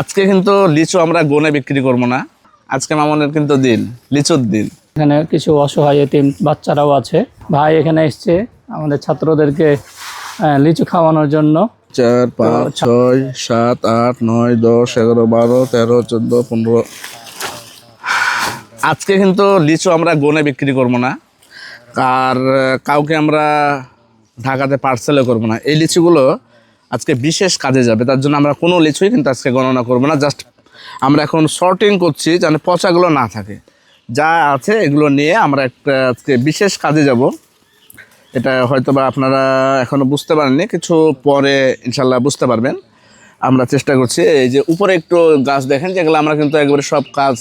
আজকে কিন্তু লিচু আমরা গনে বিক্রি করব না। আজকে মামনের কিন্তু দিন, লিচুর দিন। এখানে কিছু অসহায় এতিম বাচ্চারাও আছে। ভাই এখানে এসছে আমাদের ছাত্রদেরকে লিচু খাওয়ানোর জন্য। 4 5 6 7 8 9 10 11 12 13 14 15। আজকে কিন্তু লিচু আমরা গনে বিক্রি করব না, আর কাউকে আমরা ঢাকাতে পার্সেলও করব না। এই লিচুগুলো আজকে বিশেষ কাজে যাবে, তার জন্য আমরা কোনো লিচুই কিন্তু আজকে গণনা করব না। জাস্ট আমরা এখন সর্টিং করছি যেন পচাগুলো না থাকে। যা আছে এগুলো নিয়ে আমরা একটা আজকে বিশেষ কাজে যাব। এটা হয়তো বা আপনারা এখনও বুঝতে পারেননি, কিছু পরে ইনশাল্লাহ বুঝতে পারবেন। আমরা চেষ্টা করছি। এই যে উপরে একটু গাছ দেখেন, যেগুলো আমরা কিন্তু একবারে সব কাজ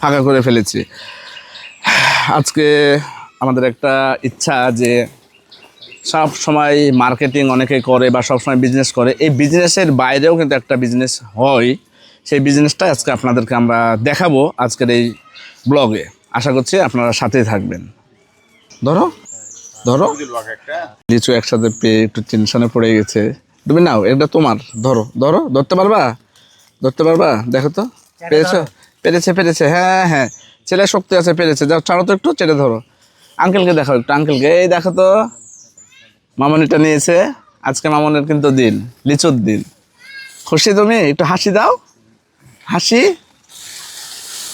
ফাঁকা করে ফেলেছি। আজকে আমাদের একটা ইচ্ছা যে সব সময় মার্কেটিং অনেকে করে বা সব সময় বিজনেস করে, এই বিজনেসের বাইরেও কিন্তু একটা বিজনেস হয়। সেই বিজনেসটা আজকে আপনাদেরকে আমরা দেখাবো আজকের এই ব্লগে। আশা করছি আপনারা সাথেই থাকবেন। ধরো ধরো, লিচু একসাথে পেয়ে একটু টেনশনে পড়ে গেছে। তুমি নাও, এটা তোমার। ধরো ধরো, ধরতে পারবা? ধরতে পারবা? দেখো তো, পেরেছো? পেরেছে পেরেছে, হ্যাঁ হ্যাঁ, ছেলে শক্তি আছে, পেরেছে। যাও, ছাড়ো তো একটু, চেটে ধরো। আঙ্কেলকে দেখাও একটু, আঙ্কেলকে। এই দেখো তো, মামনিটা নিয়েছে। আজকে মামনের কিন্তু দিন, লিচুর দিন। খুশি তুমি? একটু হাসি দাও, হাসি।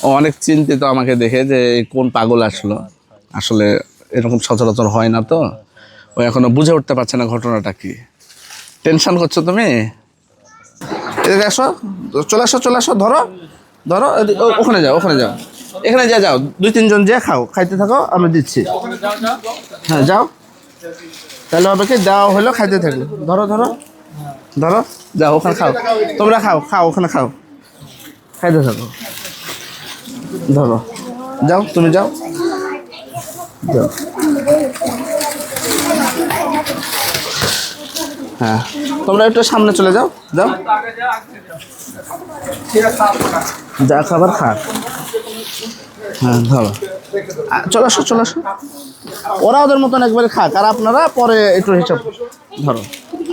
ও অনেক চিন্তিত আমাকে দেখে যে কোন পাগল আসলো। আসলে এরকম সচরাচর হয় না, তো ও এখনো বুঝে উঠতে পারছে না ঘটনাটা কি। টেনশন করছো তুমি? এদিকে আসো, চলে আসো চলে আসো। ধরো ধরো, ওখানে যাও, ওখানে যাও, এখানে যা যাও, 2-3 জন যে খাও, খাইতে থাকো, আমি দিচ্ছি। হ্যাঁ যাও, তাহলে হবে কি, দেওয়া হলো, খাইতে থাকো। ধরো ধরো ধরো, যাও ওখানে খাও, তোমরা খাও, খাও ওখানে খাও, খাইতে থাকো। ধরো, যাও তুমি, যাও যাও। হ্যাঁ, তোমরা একটু সামনে চলে যাও, যাও, যা খাবার খা। হ্যাঁ ধরো, চলে আসো চলে আসো। ওরা ওদের মতন একবারে খাক, আর আপনারা পরে একটু হিসাব। ধরো,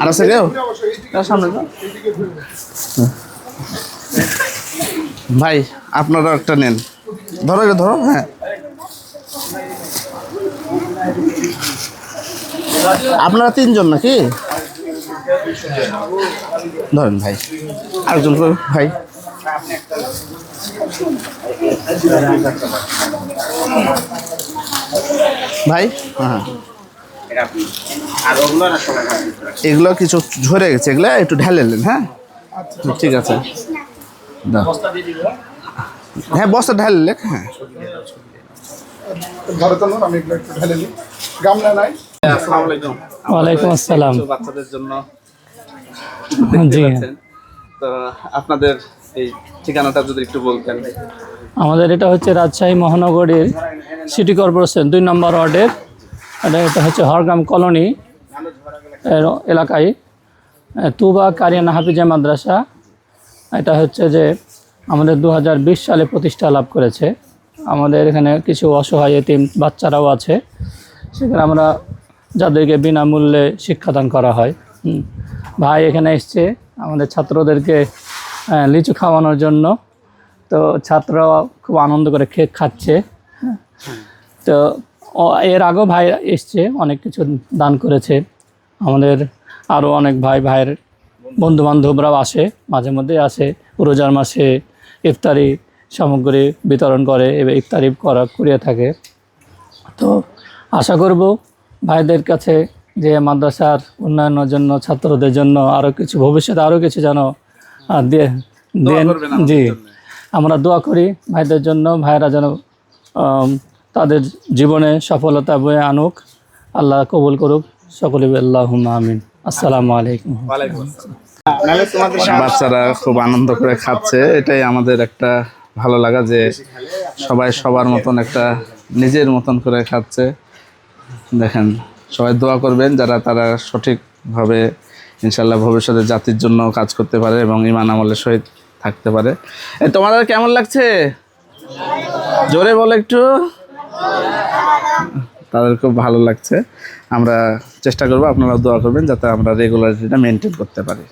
আর আছে কেউ? সামনে যাও ভাই, আপনারা একটা নেন। ধরো, এটা ধরো। হ্যাঁ, আপনারা 3 জন নাকি? ধরেন ভাই, আরেকজন ভাই। ভাই হ্যাঁ, এগুলো কিছু ঝরে গেছে, এগুলো একটু ঢেলে নেন। হ্যাঁ ঠিক আছে, হ্যাঁ বস্তা ঢেলে। হ্যাঁ ওয়ালাইকুম আসসালাম। বাচ্চাদের জন্য জি, তো আপনাদের এই ঠিকানাটা যদি একটু বলতেন। আমাদের এটা হচ্ছে রাজশাহী মহানগরীর সিটি কর্পোরেশন 2 নম্বর ওয়ার্ডের, এটা হচ্ছে হরগ্রাম কলোনি এলাকায় তুবা কারিয়ানা হাফিজা মাদ্রাসা। এটা হচ্ছে যে আমাদের 2020 সালে প্রতিষ্ঠা লাভ করেছে। আমাদের এখানে কিছু অসহায় এতিম বাচ্চারাও আছে, সেখানে আমরা যাদেরকে বিনামূল্যে শিক্ষাদান করা হয়। ভাই এখানে এসছে আমাদের ছাত্রদেরকে লিচু খাওয়ানোর জন্য। তো ছাত্ররা খুব আনন্দ করে খাচ্ছে। তো এর আগেও ভাই এসছে, অনেক কিছু দান করেছে। আমাদের আরও অনেক ভাইয়ের বন্ধুবান্ধবরাও আসে, মাঝে মধ্যে আসে। রোজার মাসে ইফতারি সামগ্রী বিতরণ করে, এবার ইফতারি করিয়ে থাকে। তো আশা করব ভাইদের কাছে যে মাদ্রাসার উন্নয়নের জন্য, ছাত্রদের জন্য আরও কিছু, ভবিষ্যতে আরও কিছু যেন দেন। জি, আমরা দোয়া করি ভাইদের জন্য। ভাইরা যেন তাদের জীবনে সফলতা বয়ে আনুক, আল্লাহ কবুল করুক। সকলে আল্লাহুম্মা আমিন। আসসালামু আলাইকুম। বাচ্চারা খুব আনন্দ করে খাচ্ছে, এটাই আমাদের একটা ভালো লাগা যে সবাই সবার মতন একটা নিজের মতন করে খাচ্ছে। দেখেন, সবাই দোয়া করবেন যারা তারা সঠিকভাবে ইনশাল্লাহ ভবিষ্যতে জাতির জন্য কাজ করতে পারে এবং ঈমান আমলের সহিত থাকতে পারে। তোমাদের কেমন লাগছে? জোরে বলো একটু। তাদের খুব ভালো লাগছে। আমরা চেষ্টা করবো, আপনারা দোয়া করবেন যাতে আমরা রেগুলারিটিটা মেনটেন করতে পারি।